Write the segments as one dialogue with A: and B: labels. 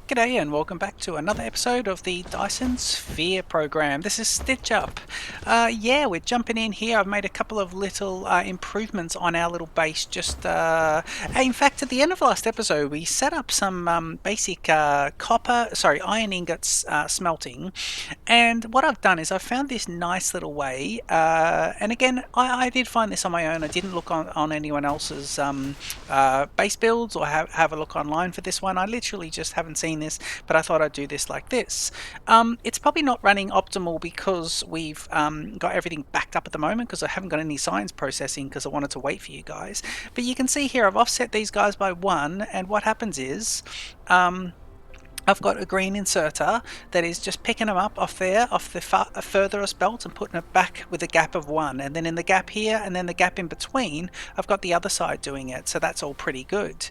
A: G'day and welcome back to another episode of the Dyson Sphere Program. This is Stitch Up. Yeah, we're jumping in here. I've made a couple of little improvements on our little base. In fact, at the end of last episode, we set up some basic iron ingots smelting. And what I've done is I've found this nice little way. And again, I did find this on my own. I didn't look on anyone else's base builds or have a look online for this one. I literally just haven't seen this, but I thought I'd do this like this. It's probably not running optimal because we've got everything backed up at the moment because I haven't got any science processing because I wanted to wait for you guys. But you can see here I've offset these guys by 1, and what happens is I've got a green inserter that is just picking them up off there, off the furthest belt, and putting it back with a gap of 1. And then in the gap here, and then the gap in between, I've got the other side doing it. So that's all pretty good.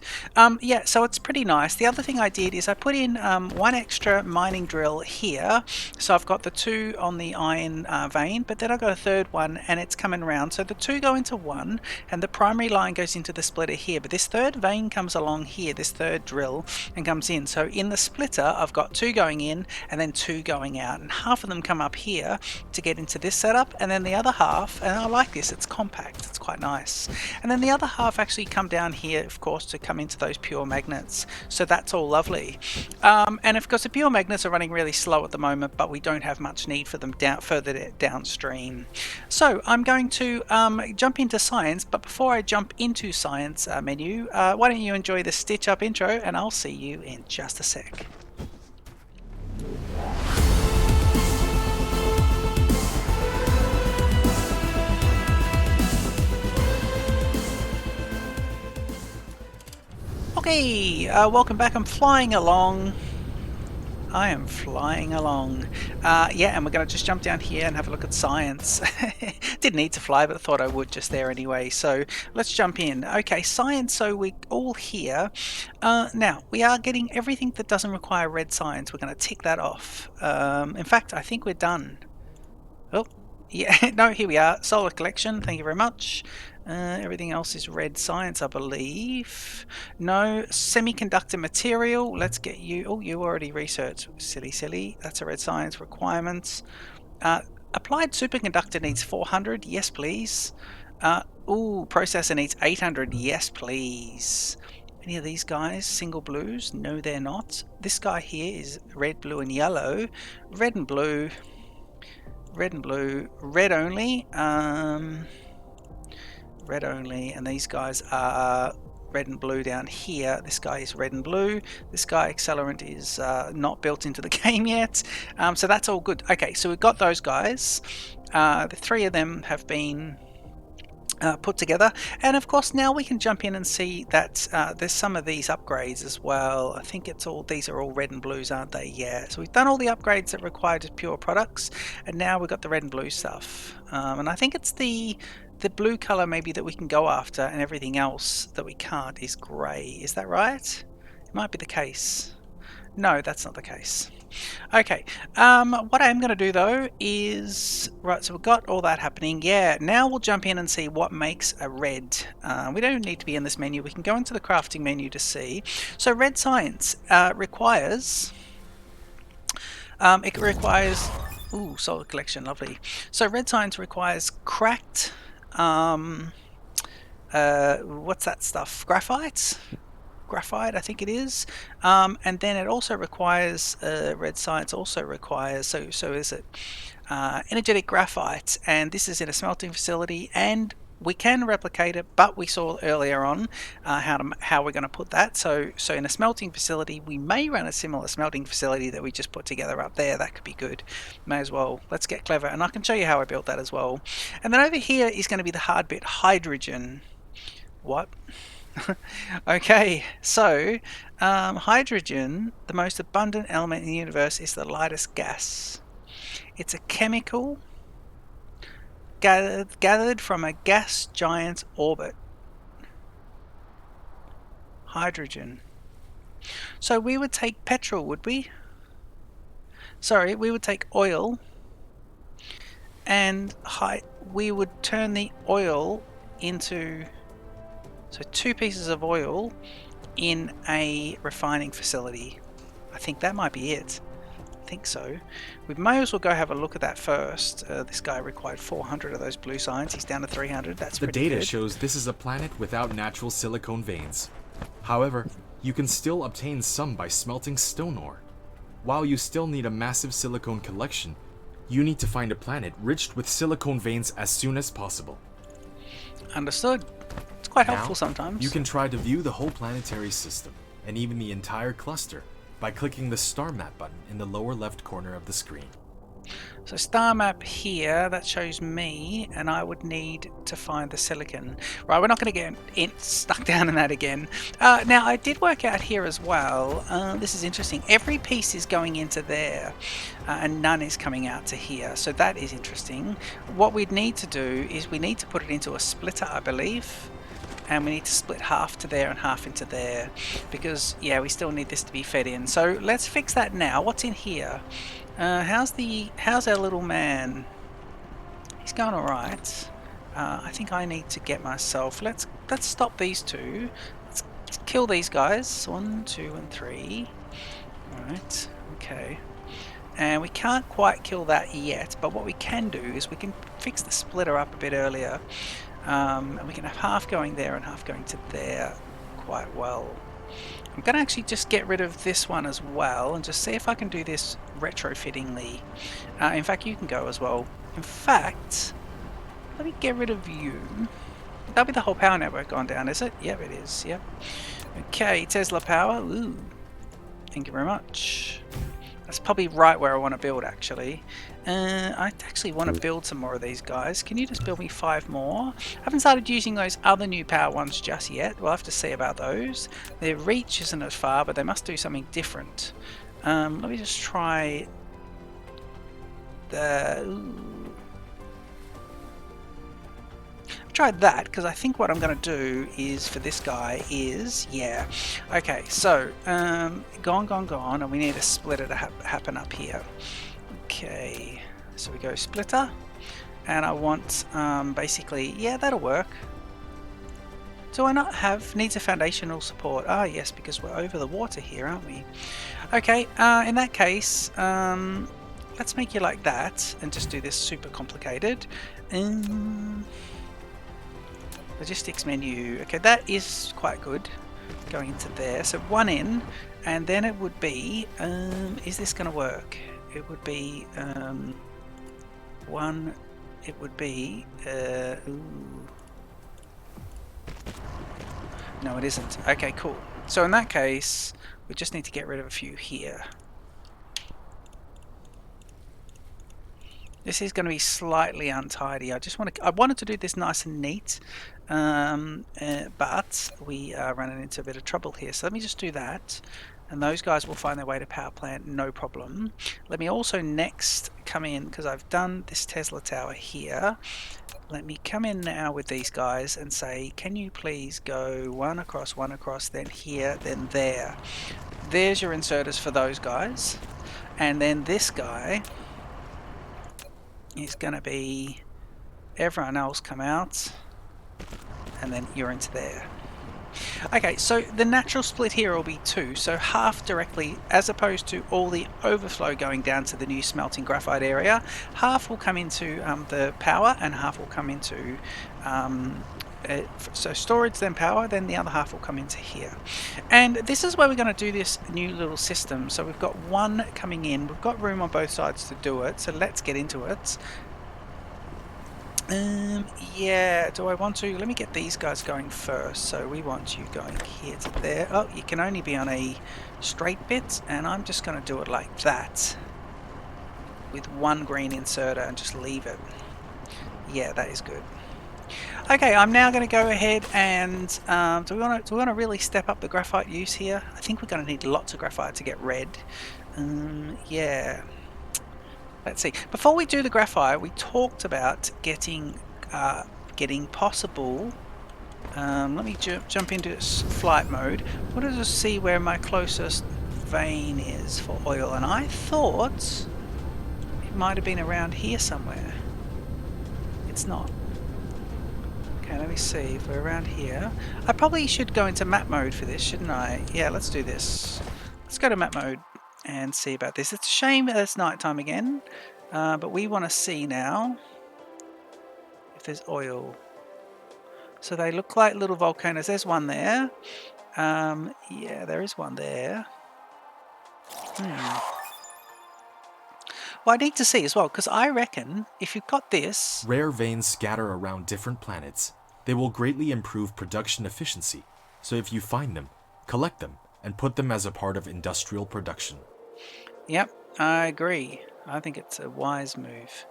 A: Yeah, so it's pretty nice. The other thing I did is I put in 1 extra mining drill here. So I've got the 2 on the iron vein, but then I've got a third one, and it's coming around. So the 2 go into 1, and the primary line goes into the splitter here. But this third vein comes along here, this third drill, and comes in. So in the splitter, I've got 2 going in and then 2 going out, and half of them come up here to get into this setup, and then the other half, and I like this, it's compact, it's quite nice, and then the other half actually come down here, of course, to come into those pure magnets. So that's all lovely. And of course the pure magnets are running really slow at the moment, but we don't have much need for them further downstream. So I'm going to jump into science, but before I jump into science menu, why don't you enjoy the Stitch Up intro, and I'll see you in just a sec. Okay, welcome back. I'm flying along. I am flying along. Yeah, and we're going to just jump down here and have a look at science. Didn't need to fly, but I thought I would just there anyway. So let's jump in. Okay, science, so we're all here. Now, we are getting everything that doesn't require red science. We're going to tick that off. In fact, I think we're done. Oh, yeah, no, here we are. Solar collection, thank you very much. Everything else is red science, I believe. No, semiconductor material. Let's get you. Oh, you already researched. Silly. That's a red science requirement. Applied superconductor needs 400. Yes, please. Processor needs 800. Yes, please. Any of these guys single blues? No, they're not. This guy here is red, blue, and yellow. Red and blue. Red and blue. Red only. Red only, and these guys are red and blue down here. This guy is red and blue. This guy accelerant is not built into the game yet, so that's all good. Okay, so we've got those guys. The 3 of them have been put together, and of course now we can jump in and see that there's some of these upgrades as well. I think these are all red and blues, aren't they? Yeah, so we've done all the upgrades that require just pure products, and now we've got the red and blue stuff, and I think it's the blue color maybe that we can go after, and everything else that we can't is grey. Is that right? It might be the case. No, that's not the case. Okay, what I am going to do though is, right, so we've got all that happening. Yeah, now we'll jump in and see what makes a red. We don't need to be in this menu. We can go into the crafting menu to see. So red science requires, ooh, solar collection, lovely. So red science requires cracked, what's that stuff? Graphite, I think it is, and then it also requires red science also requires, so is it energetic graphite, and this is in a smelting facility, and we can replicate it, but we saw earlier on how we're going to put that. So in a smelting facility, we may run a similar smelting facility that we just put together up there. That could be good. May as well. Let's get clever, and I can show you how I built that as well. And then over here is going to be the hard bit, hydrogen. What? Okay, so hydrogen, the most abundant element in the universe, is the lightest gas. It's a chemical gathered from a gas giant's orbit. Hydrogen. So we would take petrol, would we? Sorry, we would take oil, and we would turn the oil into, so 2 pieces of oil in a refining facility. I think that might be it. I think so. We may as well go have a look at that first. This guy required 400 of those blue signs. He's down to 300. That's pretty good.
B: The data shows this is a planet without natural silicone veins. However, you can still obtain some by smelting stone ore. While you still need a massive silicone collection, you need to find a planet rich with silicone veins as soon as possible.
A: Understood. It's quite helpful sometimes.
B: You can try to view the whole planetary system, and even the entire cluster, by clicking the star map button in the lower left corner of the screen.
A: So star map here, that shows me, and I would need to find the silicon. Right, we're not going to get stuck down in that again. Now, I did work out here as well. This is interesting. Every piece is going into there, and none is coming out to here. So that is interesting. What we'd need to do is we need to put it into a splitter, I believe. And we need to split half to there and half into there, because yeah, we still need this to be fed in. So let's fix that now. What's in here? How's our little man? He's going all right. I think I need to get myself. Let's stop these two. Let's kill these guys. 1, 2, and 3. All right. Okay. And we can't quite kill that yet, but what we can do is we can fix the splitter up a bit earlier. And we can have half going there and half going to there quite well. I'm going to actually just get rid of this one as well and just see if I can do this retrofittingly. In fact, you can go as well. In fact, let me get rid of you. That'll be the whole power network gone down, is it? Yep, it is. Yep. Okay, Tesla power. Ooh. Thank you very much. That's probably right where I want to build, actually. I actually want to build some more of these guys. Can you just build me 5 more? I haven't started using those other new power ones just yet. We'll have to see about those. Their reach isn't as far, but they must do something different. Let me just try the... Ooh. Try that, because I think what I'm going to do is for this guy is, yeah. Okay, so gone, and we need a splitter to happen up here. Okay, so we go splitter, and I want basically, yeah, that'll work. Do I not have needs a foundational support? Ah, yes, because we're over the water here, aren't we? Okay, in that case, let's make you like that and just do this super complicated. Logistics menu. Okay, that is quite good. Going into there. So 1 in, and then it would be, is this going to work? It would be, 1, it would be, ooh. No, it isn't. Okay, cool. So in that case, we just need to get rid of a few here. This is going to be slightly untidy. I wanted to do this nice and neat, but we are running into a bit of trouble here. So let me just do that, and those guys will find their way to power plant, no problem. Let me also next come in, because I've done this Tesla tower here. Let me come in now with these guys and say, can you please go 1 across, then here, then there. There's your inserters for those guys, and then this guy is going to be everyone else come out, and then you're into there. Okay, so the natural split here will be 2, so half directly, as opposed to all the overflow going down to the new smelting graphite area. Half will come into the power, and half will come into so storage, then power, then the other half will come into here. And this is where we're going to do this new little system. So we've got 1 coming in, we've got room on both sides to do it, so let's get into it. Yeah, do I want to? Let me get these guys going first. So we want you going here to there. Oh, you can only be on a straight bit, and I'm just going to do it like that with 1 green inserter and just leave it. Yeah, that is good. Okay, I'm now going to go ahead and do we want to really step up the graphite use here? I think we're going to need lots of graphite to get red. Yeah. Let's see. Before we do the graphite, we talked about getting possible. Let me jump into flight mode. What does it see where my closest vein is for oil? And I thought it might have been around here somewhere. It's not. Okay, let me see if we're around here. I probably should go into map mode for this, shouldn't I? Yeah, let's do this. Let's go to map mode. and see about this. It's a shame that it's nighttime again, but we want to see now if there's oil. So they look like little volcanoes. There's one there. Yeah, there is one there. Well, I need to see as well, because I reckon if you've got this...
B: Rare veins scatter around different planets. They will greatly improve production efficiency, so if you find them, collect them, and put them as a part of industrial production.
A: Yep, I agree. I think it's a wise move.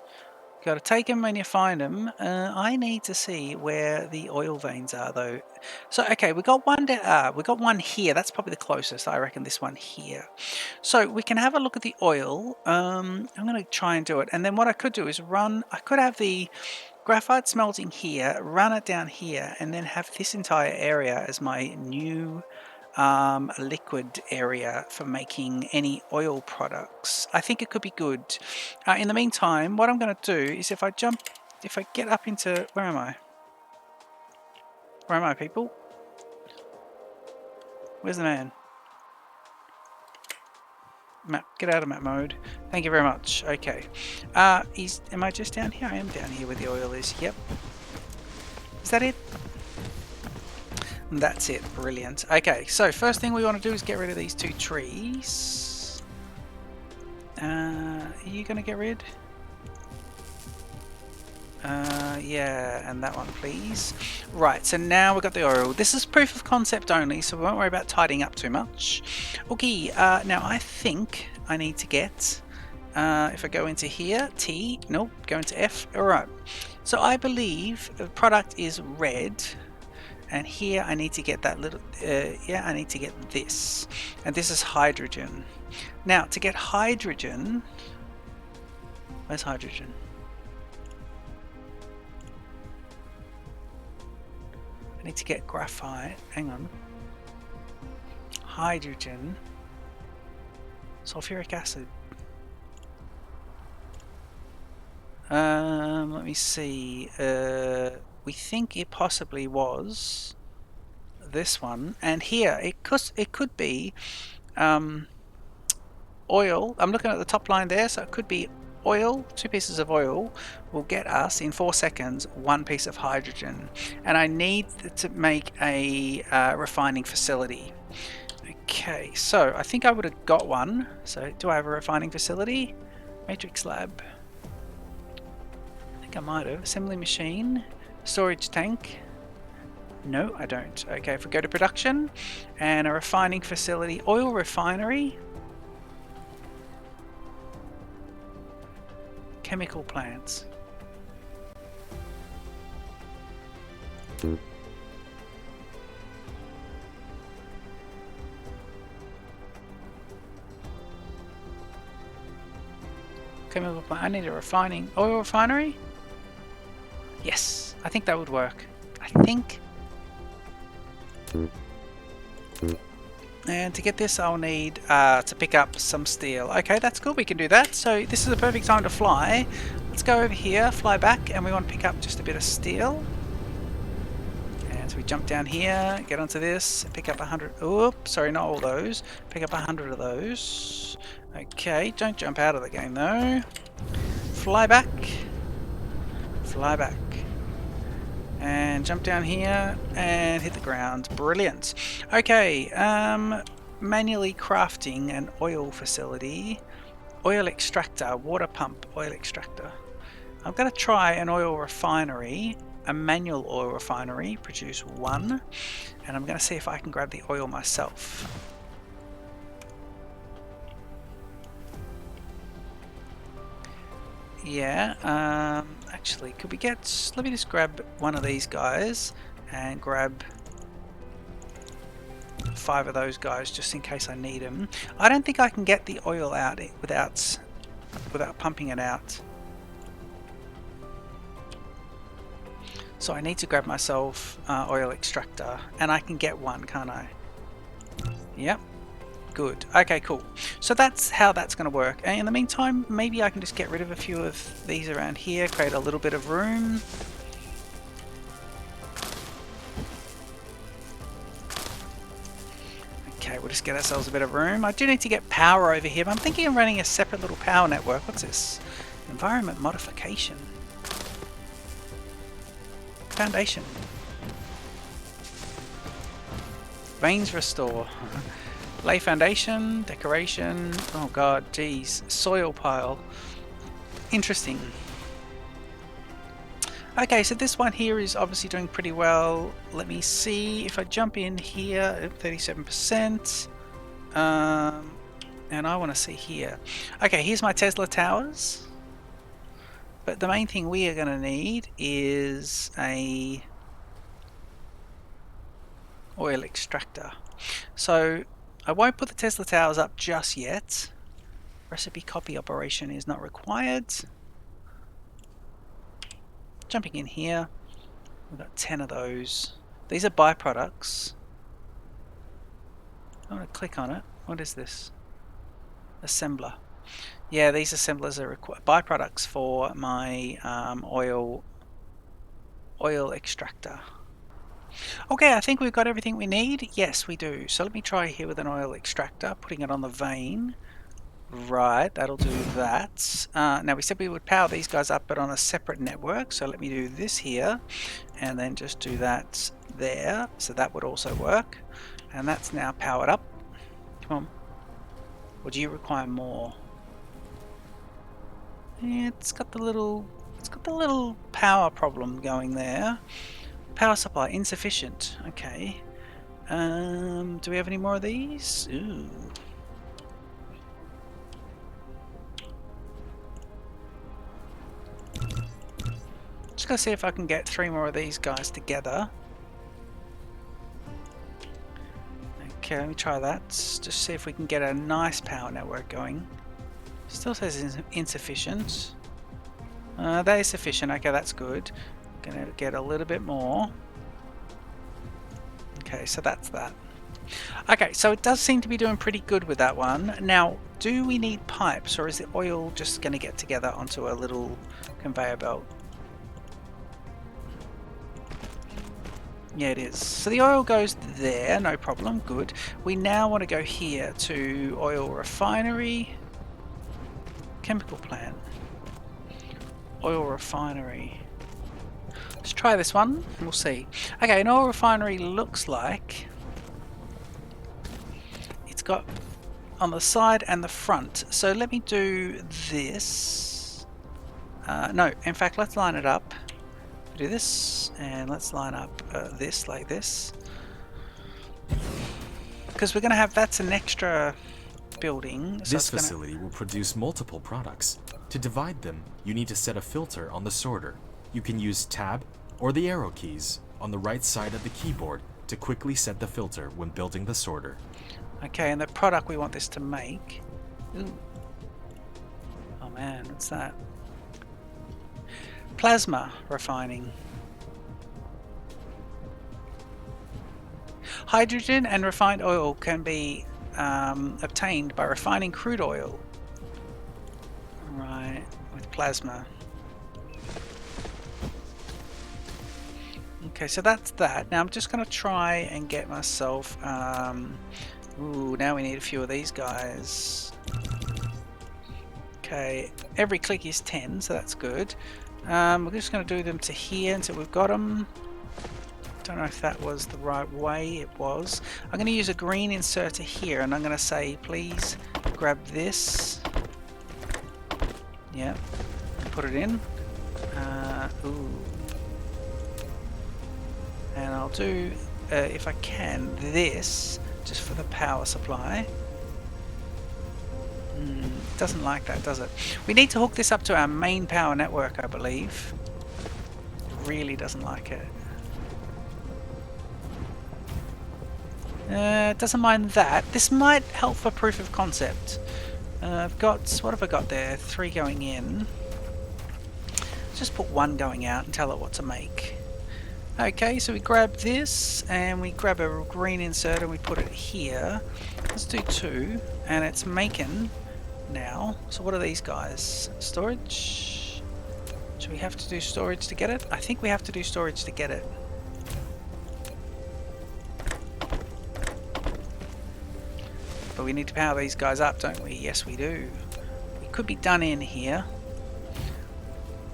A: Got to take them when you find them. I need to see where the oil veins are, though. So, okay, we got one here. That's probably the closest. I reckon this one here. So we can have a look at the oil. I'm going to try and do it, and then what I could do is run. I could have the graphite smelting here, run it down here, and then have this entire area as my new liquid area for making any oil products. I think it could be good. In the meantime, what I'm going to do is if I get up into, where am I? Where am I, people? Where's the man? Map, get out of map mode. Thank you very much. Okay. Am I just down here? I am down here where the oil is. Yep. Is that it? That's it. Brilliant. Okay, so first thing we want to do is get rid of these 2 trees. Are you going to get rid? Yeah, and that one, please. Right, so now we've got the oil. This is proof of concept only, so we won't worry about tidying up too much. Okay, now I think I need to get, if I go into here, T, nope, go into F. Alright, so I believe the product is red. And here I need to get that little, yeah, I need to get this. And this is hydrogen. Now, to get hydrogen, where's hydrogen? I need to get graphite, hang on. Hydrogen, sulfuric acid. Let me see, we think it possibly was this one, and here it could be oil. I'm looking at the top line there, so it could be oil. 2 pieces of oil will get us in 4 seconds 1 piece of hydrogen, and I need to make a refining facility. Okay, so I think I would have got one. So do I have a refining facility? Matrix lab. I think I might have. Assembly machine. Storage tank. No, I don't. Okay, if we go to production and a refining facility, oil refinery, chemical plants. Chemical plant. I need a refining oil refinery. Yes, I think that would work. I think. And to get this, I'll need to pick up some steel. Okay, that's good. We can do that. So this is a perfect time to fly. Let's go over here, fly back, and we want to pick up just a bit of steel. And so we jump down here, get onto this, pick up 100. Oops, sorry, not all those. Pick up 100 of those. Okay, don't jump out of the game though. Fly back. Fly back. And jump down here and hit the ground. Brilliant. Okay, manually crafting an oil facility. Oil extractor, water pump, oil extractor. I'm going to try an oil refinery, a manual oil refinery, produce 1. And I'm going to see if I can grab the oil myself. Yeah, actually, could we get, let me just grab one of these guys and grab 5 of those guys just in case I need them. I don't think I can get the oil out without pumping it out. So I need to grab myself oil extractor, and I can get one, can't I? Yep. Good. Okay, cool. So that's how that's going to work. And in the meantime, maybe I can just get rid of a few of these around here, create a little bit of room. Okay, we'll just get ourselves a bit of room. I do need to get power over here, but I'm thinking of running a separate little power network. What's this? Environment modification. Foundation. Veins restore. Lay foundation, decoration. Oh god, geez. Soil pile. Interesting. Okay, so this one here is obviously doing pretty well. Let me see if I jump in here, 37%. And I want to see here. Okay, here's my Tesla towers. But the main thing we are going to need is a oil extractor. So I won't put the Tesla towers up just yet. Recipe copy operation is not required. Jumping in here, we've got 10 of those. These are byproducts. I'm going to click on it. What is this? Assembler. Yeah, these assemblers are byproducts for my oil extractor. Okay, I think we've got everything we need. Yes, we do. So let me try here with an oil extractor, putting it on the vein. Right, that'll do that. Now we said we would power these guys up, but on a separate network. So let me do this here, and then just do that there. So that would also work. And that's now powered up. Come on. Or do you require more? Yeah, it's got the little power problem going there. Power supply insufficient. Okay. Do we have any more of these? Ooh. Just gonna see if I can get 3 more of these guys together. Okay, let me try that. Just see if we can get a nice power network going. Still says insufficient. That is sufficient. Okay, that's good. Gonna get a little bit more. Okay, so that's that. Okay, so it does seem to be doing pretty good with that one. Now, do we need pipes, or is the oil just going to get together onto a little conveyor belt? Yeah, it is. So the oil goes there, no problem, good. We now want to go here to oil refinery, chemical plant, oil refinery. Let's try this one, we'll see. Okay, an oil refinery looks like it's got on the side and the front. So let me do this. No, in fact, let's line it up. Do this, and let's line up this like this, because we're going to have, that's an extra building. So
B: this facility will produce multiple products. To divide them, you need to set a filter on the sorter. You can use tab or the arrow keys on the right side of the keyboard to quickly set the filter when building the sorter.
A: Okay, and the product we want this to make. Ooh. Oh man, what's that? Plasma refining. Hydrogen and refined oil can be obtained by refining crude oil. Right, with plasma. Okay, so that's that. Now I'm just going to try and get myself... ooh, now we need a few of these guys. Okay, every click is 10, so that's good. We're just going to do them to here until we've got them. Don't know if that was the right way. It was. I'm going to use a green inserter here, and I'm going to say, please grab this. Yeah, put it in. Ooh. And I'll do, if I can, this just for the power supply. Doesn't like that, does it? We need to hook this up to our main power network, I believe. It really doesn't like it. It doesn't mind that. This might help for proof of concept. I've got, what have I got there? 3 going in. Let's just put 1 going out and tell it what to make. Okay, so we grab this and we grab a green insert and we put it here. Let's do 2, and it's making now. So what are these guys? Storage? Do we have to do storage to get it? I think we have to do storage to get it. we need to power these guys up, don't we? Yes, we do. We could be done in here.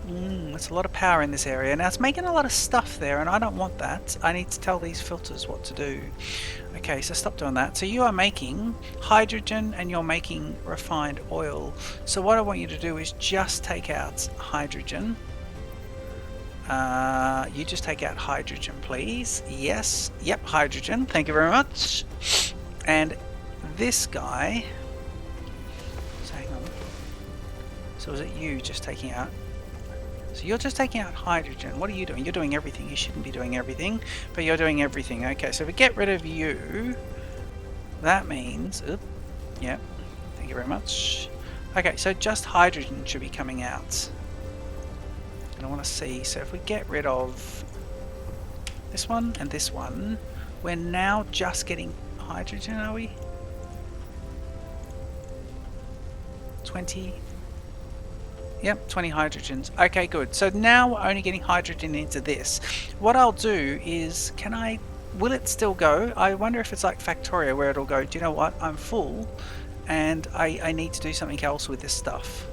A: That's a lot of power in this area. Now it's making a lot of stuff there, and I don't want that. I need to tell these filters what to do. Okay, so stop doing that. So you are making hydrogen and you're making refined oil. So what I want you to do is just take out hydrogen. You just take out hydrogen, please. Yes. Yep, hydrogen. Thank you very much. And this guy... So hang on. So is it you just taking out... So you're just taking out hydrogen. What are you doing? You're doing everything. You shouldn't be doing everything, but you're doing everything. Okay, so if we get rid of you, that means... Yep, thank you very much. Okay, so just hydrogen should be coming out. And I want to see, so if we get rid of this one and this one, we're now just getting hydrogen, are we? 20... Yep, 20 hydrogens. Okay, good. So now we're only getting hydrogen into this. What I'll do is, will it still go? I wonder if it's like Factorio where it'll go, do you know what? I'm full and I need to do something else with this stuff.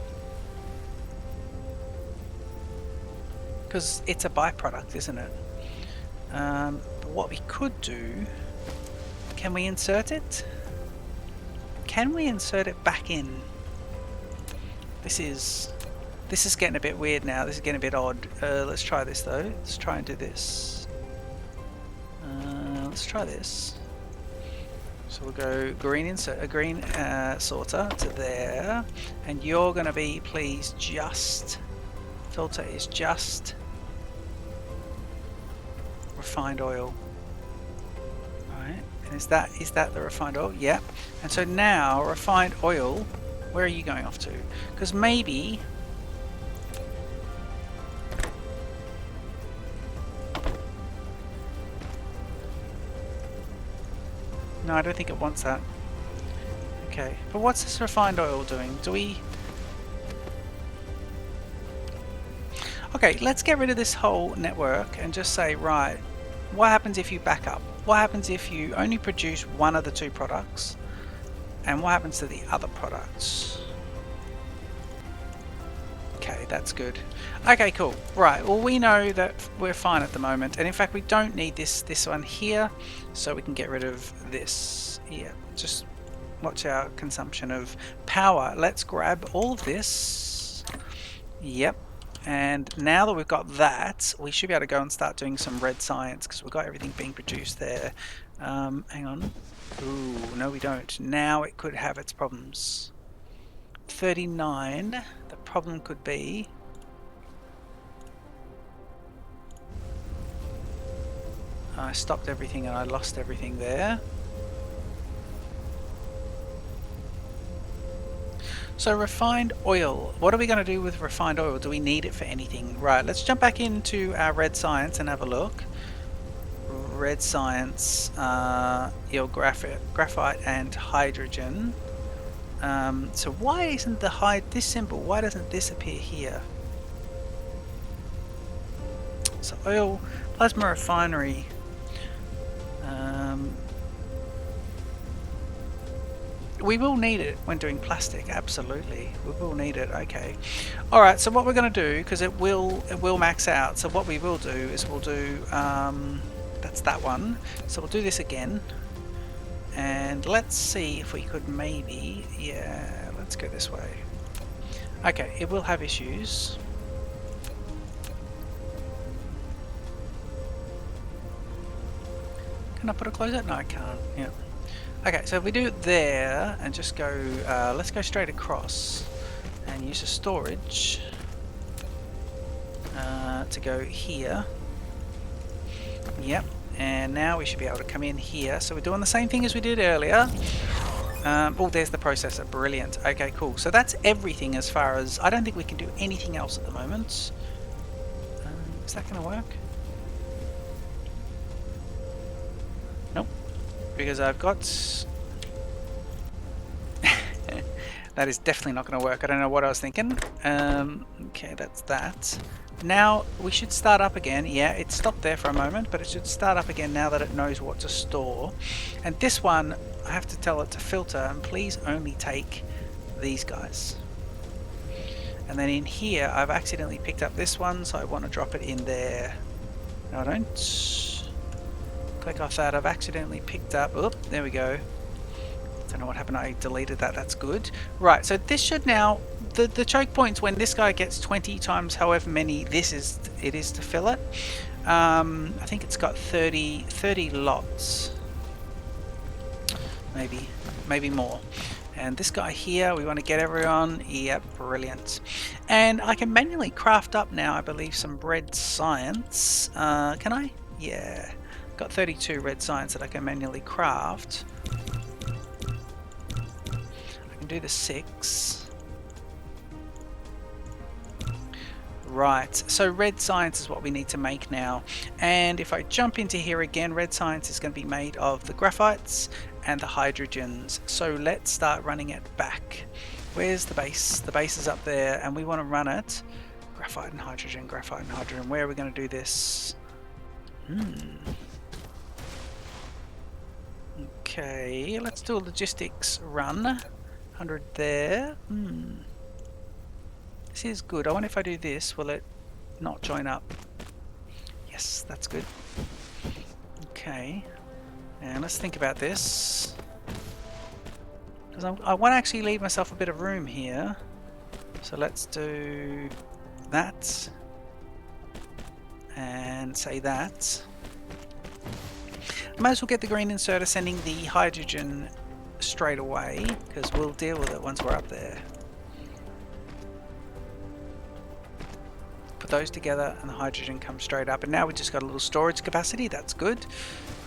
A: Because it's a byproduct, isn't it? But what we could do, can we insert it? Can we insert it back in? This is getting a bit weird now. This is getting a bit odd. Let's try this though. Let's try and do this. Let's try this. So we'll go green sorter to there, and you're going to be, please, just filter is just refined oil. Alright, and is that the refined oil? Yep. And so now refined oil, where are you going off to? Because maybe no, I don't think it wants that. Okay, but what's this refined oil doing? Do we... Okay, let's get rid of this whole network and just say, right, what happens if you back up? What happens if you only produce one of the two products? And what happens to the other products? Okay, that's good. Okay, cool. Right, well, we know that we're fine at the moment, and in fact we don't need this one here, so we can get rid of this. Yeah, just watch our consumption of power. Let's grab all of this. Yep. And now that we've got that, we should be able to go and start doing some red science, because we've got everything being produced there. Hang on. Ooh, no we don't. Now it could have its problems. 39. The problem could be... I stopped everything and I lost everything there. So refined oil. What are we going to do with refined oil? Do we need it for anything? Right, let's jump back into our red science and have a look. Red science, graphite and hydrogen. So why isn't this symbol, why doesn't this appear here? So oil, plasma refinery. We will need it when doing plastic, absolutely. We will need it, okay. Alright, so what we're going to do, because it will max out, so what we will do is we'll do, that's that one. So we'll do this again. And let's see if we could maybe, yeah, let's go this way. Okay, it will have issues. Can I put a closer? No, I can't. Yeah. Okay, so if we do it there and just go, let's go straight across and use a storage to go here. Yep. And now we should be able to come in here. So we're doing the same thing as we did earlier. Oh, there's the processor. Brilliant. Okay, cool. So that's everything as far as... I don't think we can do anything else at the moment. Is that going to work? Nope. Because I've got... That is definitely not going to work. I don't know what I was thinking. Okay, that's that. Now we should start up again. Yeah, it stopped there for a moment, but it should start up again now that it knows what to store. And this one, I have to tell it to filter, and please only take these guys. And then in here, I've accidentally picked up this one, so I want to drop it in there. No, I don't. Click off that. I've accidentally picked up. Oop, there we go. Don't know what happened. I deleted that. That's good. Right, so this should now... The choke points when this guy gets 20 times however many it is to fill it. I think it's got 30 lots. Maybe more. And this guy here, we want to get everyone. Yep, brilliant. And I can manually craft up now, I believe, some red science. Can I? Yeah. Got 32 red science that I can manually craft. I can do the 6. Right, so red science is what we need to make now. And if I jump into here again, red science is going to be made of the graphites and the hydrogens. So let's start running it back. Where's the base? The base is up there, and we want to run it. Graphite and hydrogen, graphite and hydrogen. Where are we going to do this? Okay, let's do a logistics run. 100 there. This is good. I wonder if I do this, will it not join up? Yes, that's good. Okay. And let's think about this. Because I want to actually leave myself a bit of room here. So let's do that. And say that. I might as well get the green inserter sending the hydrogen straight away, because we'll deal with it once we're up there. Put those together and the hydrogen comes straight up, and now we've just got a little storage capacity. That's good.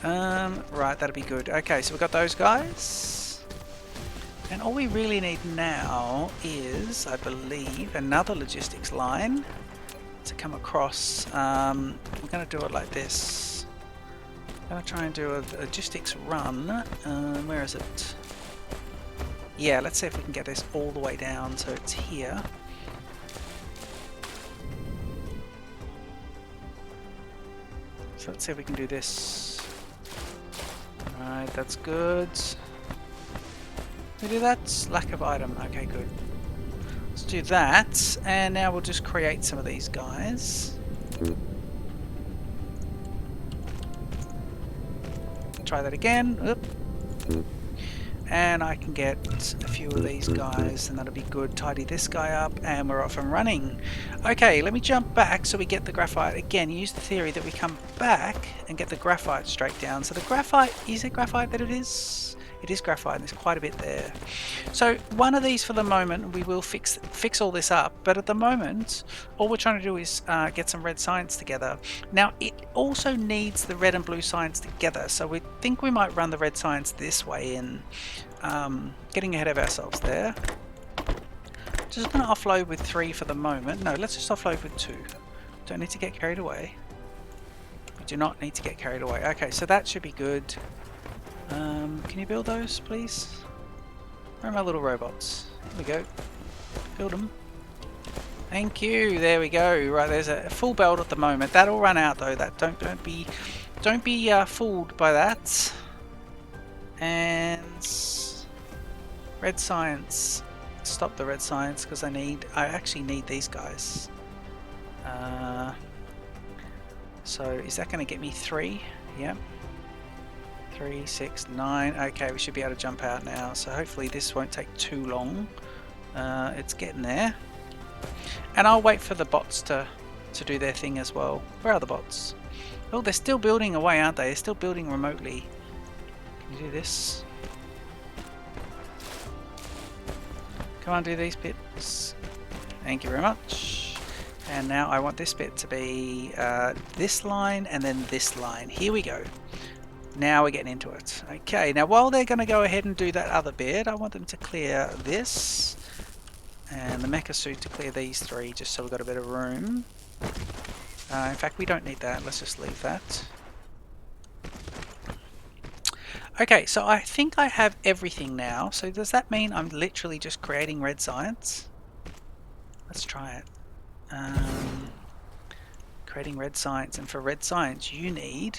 A: Right, that'll be good. Okay, so we've got those guys, and all we really need now is, I believe, another logistics line to come across. We're going to do it like this. I'm going to try and do a logistics run. Where is it? Yeah, let's see if we can get this all the way down so it's here. So let's see if we can do this. Alright, that's good. We do that? Lack of item. Okay, good. Let's do that. And now we'll just create some of these guys. Try that again. Oop. And I can get a few of these guys, and that'll be good. Tidy this guy up, and we're off and running. Okay, let me jump back so we get the graphite. Again, use the theory that we come back and get the graphite straight down. So the graphite, is it graphite that it is? It is graphite, and there's quite a bit there. So one of these for the moment, we will fix all this up. But at the moment, all we're trying to do is get some red science together. Now, it also needs the red and blue science together. So we think we might run the red science this way in. Getting ahead of ourselves there. Just going to offload with 3 for the moment. No, let's just offload with 2. Don't need to get carried away. We do not need to get carried away. Okay, so that should be good. Can you build those, please? Where are my little robots? Here we go. Build them. Thank you. There we go. Right, there's a full build at the moment. That'll run out though. That don't be fooled by that. And red science. Stop the red science because I actually need these guys. So is that going to get me 3? Yep. 3, 6, 9. Okay, we should be able to jump out now. So hopefully this won't take too long. It's getting there. And I'll wait for the bots to do their thing as well. Where are the bots? Oh, they're still building away, aren't they? They're still building remotely. Can you do this? Come on, do these bits. Thank you very much. And now I want this bit to be this line and then this line. Here we go. Now we're getting into it. Okay, now while they're going to go ahead and do that other bit, I want them to clear this and the mecha suit to clear these 3 just so we've got a bit of room. In fact, we don't need that. Let's just leave that. Okay, so I think I have everything now. So does that mean I'm literally just creating red science? Let's try it. Creating red science, and for red science you need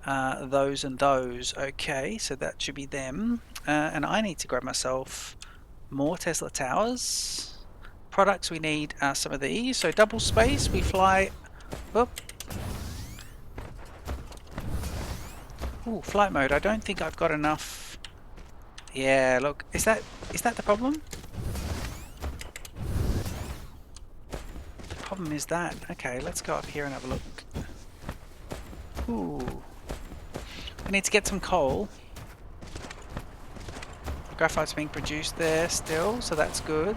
A: those and those. Okay, so that should be them. And I need to grab myself more Tesla towers. Products we need are some of these. So double space, we fly. Whoop. Ooh, flight mode. I don't think I've got enough. Yeah, look, is that the problem? The problem is that. Okay, let's go up here and have a look. Ooh. We need to get some coal. Graphite's being produced there still, so that's good.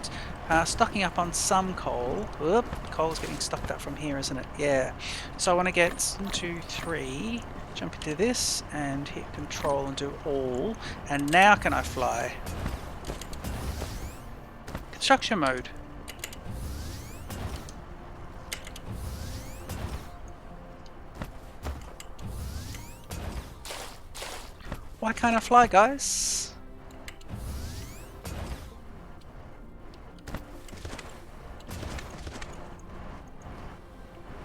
A: Stocking up on some coal. Whoop, coal's getting stocked up from here, isn't it? Yeah. So I want to get 1, 2, 3. Jump into this and hit control and do all. And now can I fly? Construction mode. Why can't I fly, guys?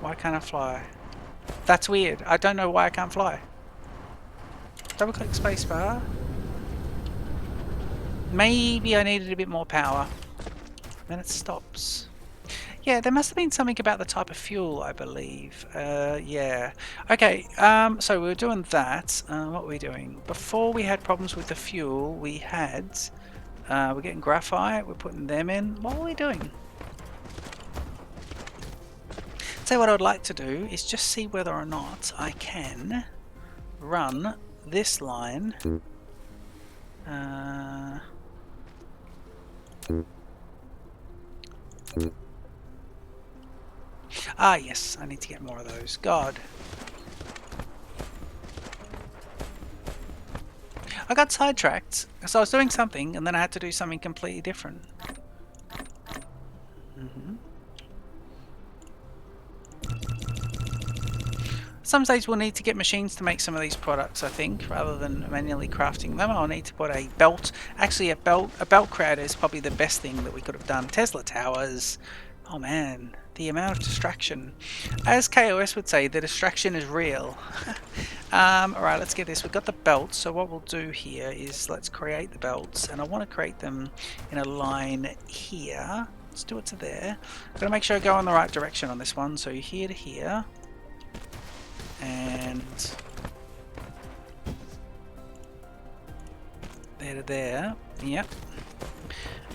A: Why can't I fly? That's weird. I don't know why I can't fly. Double click spacebar. Maybe I needed a bit more power. Then it stops. Yeah, there must have been something about the type of fuel, I believe. Yeah. Okay, so we were doing that. What were we doing? Before we had problems with the fuel, we had... we're getting graphite, we're putting them in. What were we doing? So what I'd like to do is just see whether or not I can run this line. Yes, I need to get more of those. God. I got sidetracked, so I was doing something and then I had to do something completely different. Some stage we'll need to get machines to make some of these products, I think, rather than manually crafting them. I'll need to put a belt. Actually, a belt creator is probably the best thing that we could have done. Tesla towers. Oh man, the amount of distraction. As KOS would say, the distraction is real. Alright, let's get this. We've got the belts, so what we'll do here is let's create the belts, and I want to create them in a line here. Let's do it to there. Got to make sure I go in the right direction on this one, so here to here. And there to there. Yep.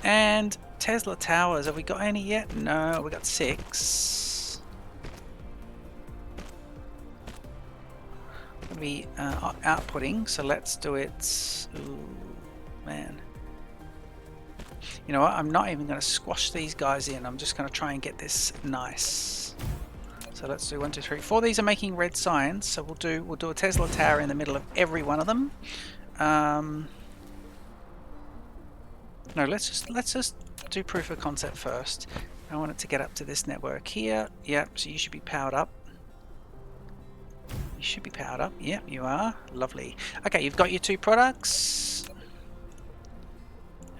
A: And Tesla towers, have we got any yet? No, we got 6. Gonna be outputting, so let's do it. Ooh, man. You know what? I'm not even going to squash these guys in. I'm just going to try and get this nice. So let's do 1, 2, 3, 4. These are making red science, so we'll do a Tesla tower in the middle of every one of them. No, let's just do proof of concept first. I want it to get up to this network here. Yep, so you should be powered up. You should be powered up. Yep, you are. Lovely. Okay, you've got your 2 products.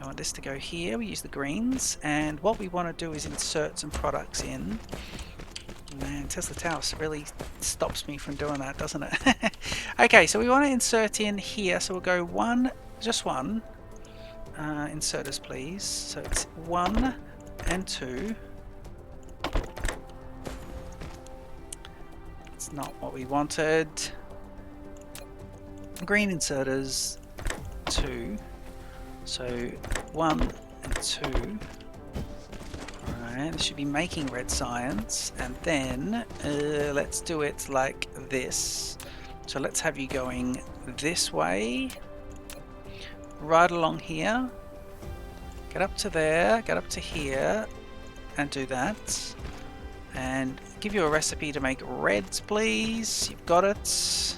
A: I want this to go here. We use the greens, and what we want to do is insert some products in. Man, Tesla Towers really stops me from doing that, doesn't it? Okay, so we want to insert in here, so we'll go 1, just 1. Inserters, please. So it's 1 and 2. It's not what we wanted. Green inserters, 2. So 1 and 2. Alright, this should be making red science, and then let's do it like this. So let's have you going this way, right along here, get up to there, get up to here, and do that. And give you a recipe to make reds, please. You've got it.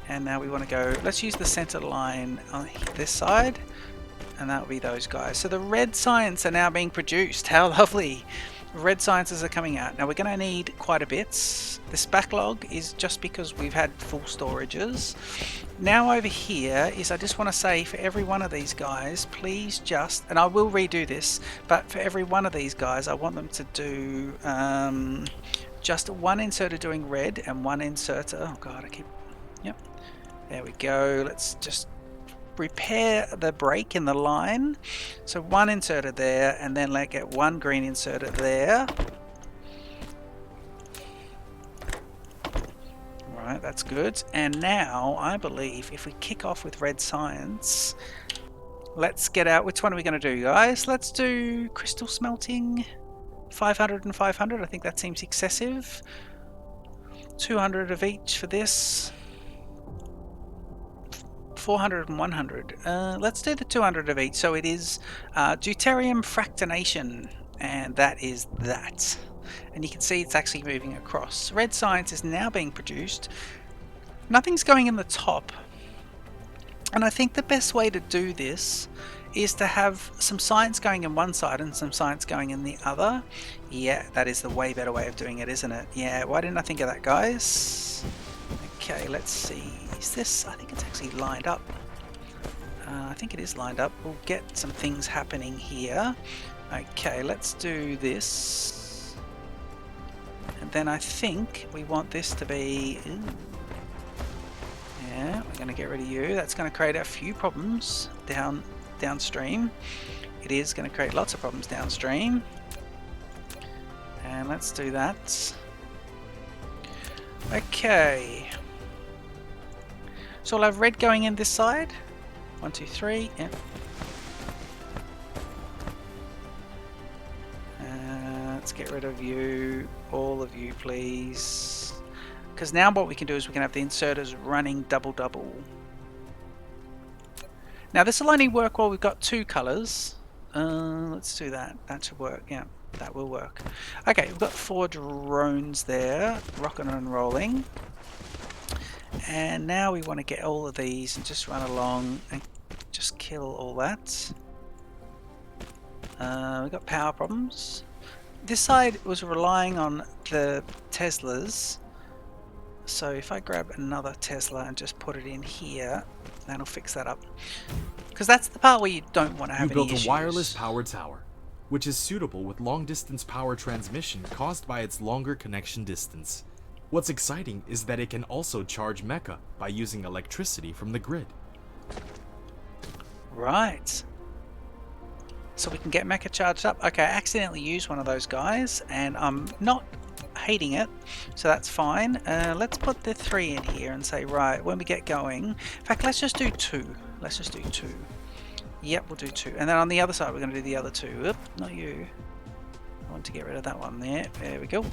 A: And now we want to go, let's use the center line on this side. And that will be those guys. So the red science are now being produced. How lovely. red sciences are coming out. Now we're going to need quite a bit. This backlog is just because we've had full storages. Now over here is, I just want to say for every one of these guys, please just, and I will redo this, but for every one of these guys I want them to do just one inserter doing red and one inserter, oh god I keep, yep, there we go. Let's just repair the break in the line. So one inserter there, and then let's get one green inserter there. Right, that's good. And now I believe if we kick off with red science, let's get out. Which one are we going to do, guys? Let's do crystal smelting. 500 and 500. I think that seems excessive. 200 of each for this. 400 and 100. Let's do the 200 of each. So it is deuterium fractionation, and that is that. And you can see it's actually moving across. Red science is now being produced. Nothing's going in the top. And I think the best way to do this is to have some science going in one side and some science going in the other. Yeah, that is the way better way of doing it, isn't it? Yeah, why didn't I think of that, guys? Okay, let's see. Is this? I think it's actually lined up. I think it is lined up. We'll get some things happening here. Okay, let's do this. And then I think we want this to be... Ooh. Yeah, we're going to get rid of you. That's going to create a few problems downstream. It is going to create lots of problems downstream. And let's do that. Okay. So we'll have red going in this side. 1, 2, 3. Yep. Let's get rid of you. All of you, please. Because now what we can do is we can have the inserters running double. Now this will only work while we've got 2 colours. Let's do that. That should work. Yeah, that will work. Okay, we've got 4 drones there, rocking and rolling. And now we want to get all of these and just run along and just kill all that. We've got power problems. This side was relying on the Teslas. So if I grab another Tesla and just put it in here, that'll fix that up. Because that's the part where you don't want to have any issues.
B: You built a wireless power tower, which is suitable with long-distance power transmission caused by its longer connection distance. What's exciting is that it can also charge mecha by using electricity from the grid.
A: Right. So we can get mecha charged up. Okay, I accidentally used one of those guys, and I'm not hating it, so that's fine. Let's put the 3 in here and say, right, when we get going, in fact, let's just do 2. Let's just do 2. Yep, we'll do 2. And then on the other side, we're going to do the other 2. Oop, not you. I want to get rid of that one there. There we go.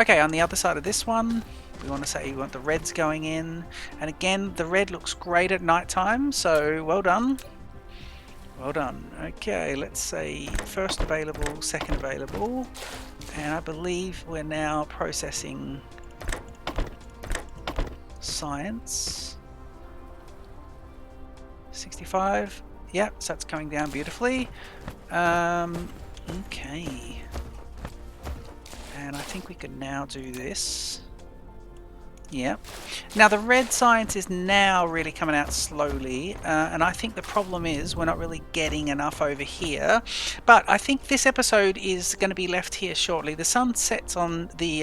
A: Okay, on the other side of this one, we want to say we want the reds going in. And again, the red looks great at night time, so well done. Well done. Okay, let's say first available, second available. And I believe we're now processing science. 65. Yep, so that's coming down beautifully. Okay. And I think we can now do this. Yep. Now the red science is now really coming out slowly, and I think the problem is we're not really getting enough over here. But I think this episode is going to be left here shortly. The sun sets on the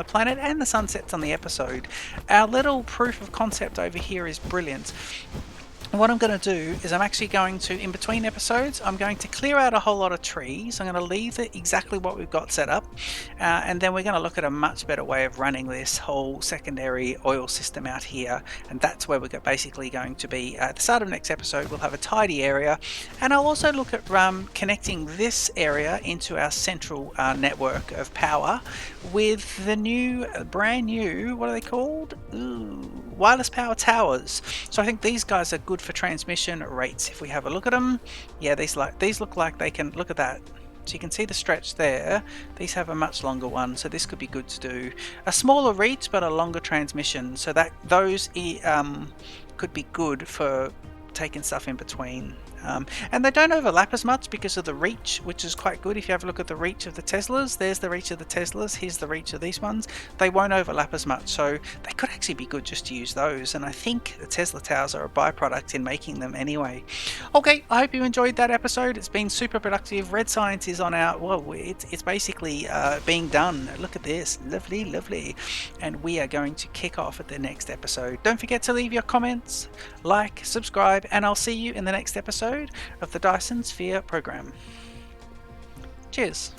A: planet, and the sun sets on the episode. Our little proof of concept over here is brilliant. What I'm going to do is I'm actually going to, in between episodes, I'm going to clear out a whole lot of trees. I'm going to leave it exactly what we've got set up, and then we're going to look at a much better way of running this whole secondary oil system out here, and that's where we're basically going to be. At the start of next episode, we'll have a tidy area, and I'll also look at connecting this area into our central network of power with the new, brand new, what are they called? Ooh, wireless power towers. So I think these guys are good for transmission rates. If we have a look at them, yeah, these look like they can, look at that. So you can see the stretch there. These have a much longer one, so this could be good to do. A smaller reach but a longer transmission, so that those could be good for taking stuff in between And they don't overlap as much because of the reach, which is quite good. If you have a look at the reach of the Teslas, there's the reach of the Teslas, here's the reach of these ones. They won't overlap as much, so they could actually be good just to use those, and I think the Tesla towers are a byproduct in making them anyway. Okay, I hope you enjoyed that episode. It's been super productive. Red Science is on our, well, it's basically being done. Look at this, lovely, lovely. And we are going to kick off at the next episode. Don't forget to leave your comments, like, subscribe, and I'll see you in the next episode of the Dyson Sphere Program. Cheers.